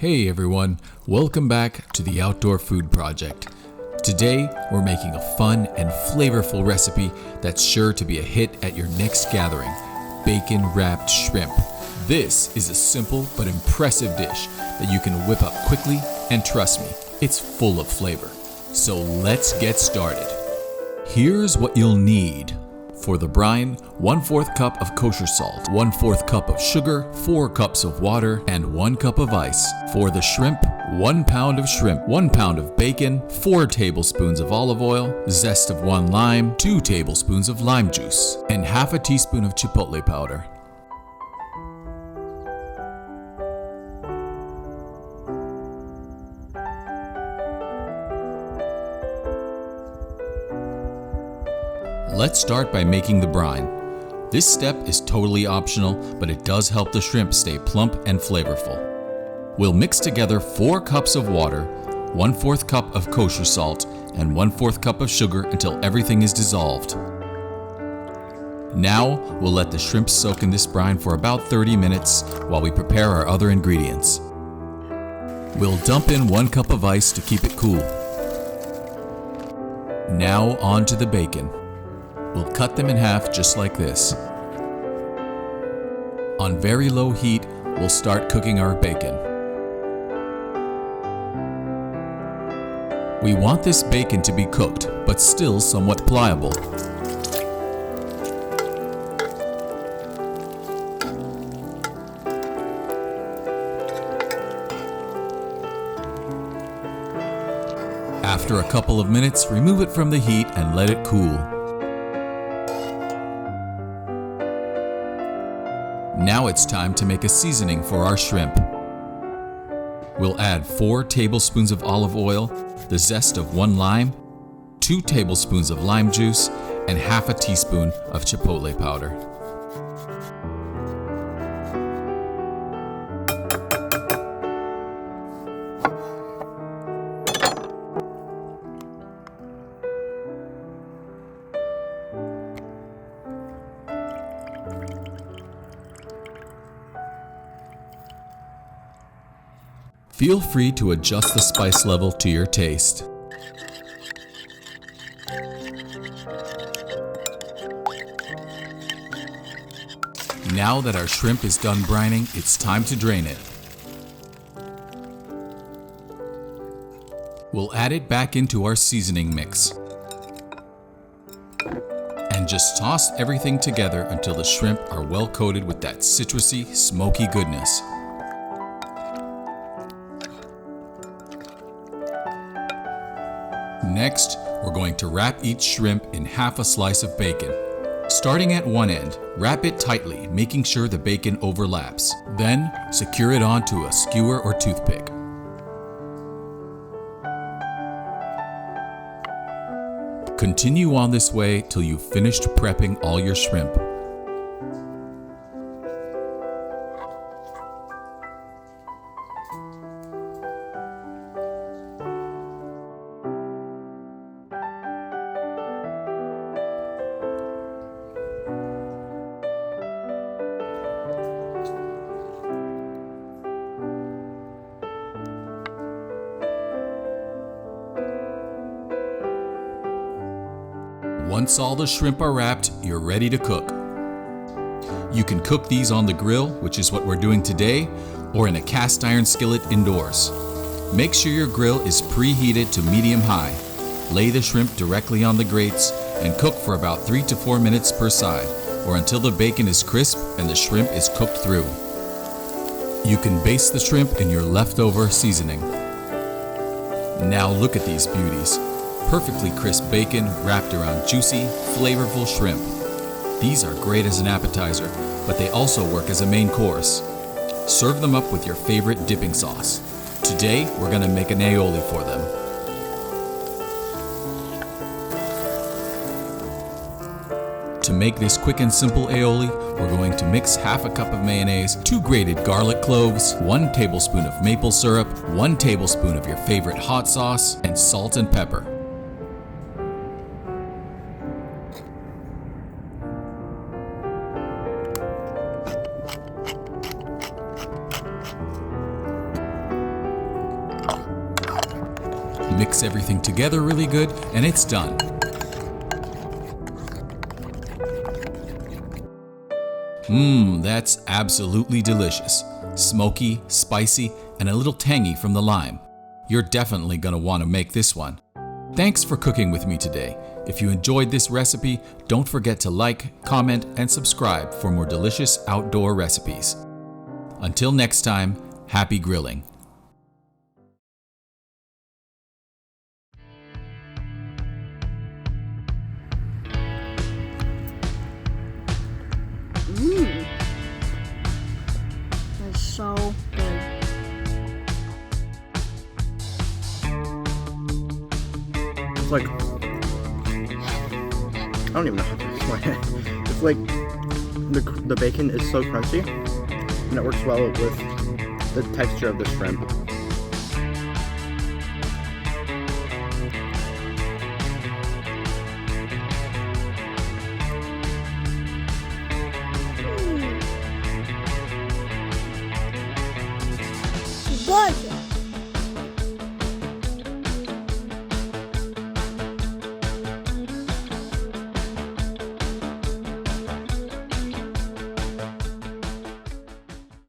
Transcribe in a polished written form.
Hey everyone, welcome back to the Outdoor Food Project. Today we're making a fun and flavorful recipe that's sure to be a hit at your next gathering: bacon wrapped shrimp. This is a simple but impressive dish that you can whip up quickly, and trust me, it's full of flavor. So let's get started. Here's what you'll need. For the brine, 1/4 cup of kosher salt, 1/4 cup of sugar, 4 cups of water, and 1 cup of ice. For the shrimp, 1 pound of shrimp, 1 pound of bacon, 4 tablespoons of olive oil, zest of 1 lime, 2 tablespoons of lime juice, and half a teaspoon of chipotle powder. Let's start by making the brine. This step is totally optional, but it does help the shrimp stay plump and flavorful. We'll mix together 4 cups of water, 1/4 cup of kosher salt, and 1/4 cup of sugar until everything is dissolved. Now, we'll let the shrimp soak in this brine for about 30 minutes while we prepare our other ingredients. We'll dump in 1 cup of ice to keep it cool. Now on to the bacon. We'll cut them in half just like this. On very low heat, we'll start cooking our bacon. We want this bacon to be cooked, but still somewhat pliable. After a couple of minutes, remove it from the heat and let it cool. Now it's time to make a seasoning for our shrimp. We'll add 4 tablespoons of olive oil, the zest of 1 lime, 2 tablespoons of lime juice, and half a teaspoon of chipotle powder. Feel free to adjust the spice level to your taste. Now that our shrimp is done brining, it's time to drain it. We'll add it back into our seasoning mix. And just toss everything together until the shrimp are well coated with that citrusy, smoky goodness. Next, we're going to wrap each shrimp in half a slice of bacon. Starting at one end, wrap it tightly, making sure the bacon overlaps. Then, secure it onto a skewer or toothpick. Continue on this way till you've finished prepping all your shrimp. Once all the shrimp are wrapped, you're ready to cook. You can cook these on the grill, which is what we're doing today, or in a cast iron skillet indoors. Make sure your grill is preheated to medium-high. Lay the shrimp directly on the grates and cook for about 3 to 4 minutes per side, or until the bacon is crisp and the shrimp is cooked through. You can baste the shrimp in your leftover seasoning. Now look at these beauties. Perfectly crisp bacon wrapped around juicy, flavorful shrimp. These are great as an appetizer, but they also work as a main course. Serve them up with your favorite dipping sauce. Today, we're going to make an aioli for them. To make this quick and simple aioli, we're going to mix half a cup of mayonnaise, 2 grated garlic cloves, 1 tablespoon of maple syrup, 1 tablespoon of your favorite hot sauce, and salt and pepper. Mix everything together really good, and it's done. That's absolutely delicious. Smoky, spicy, and a little tangy from the lime. You're definitely going to want to make this one. Thanks for cooking with me today. If you enjoyed this recipe, don't forget to like, comment, and subscribe for more delicious outdoor recipes. Until next time, happy grilling. That's so good. It's like, I don't even know how to explain it. It's like the bacon is so crunchy, and it works well with the texture of the shrimp. Good.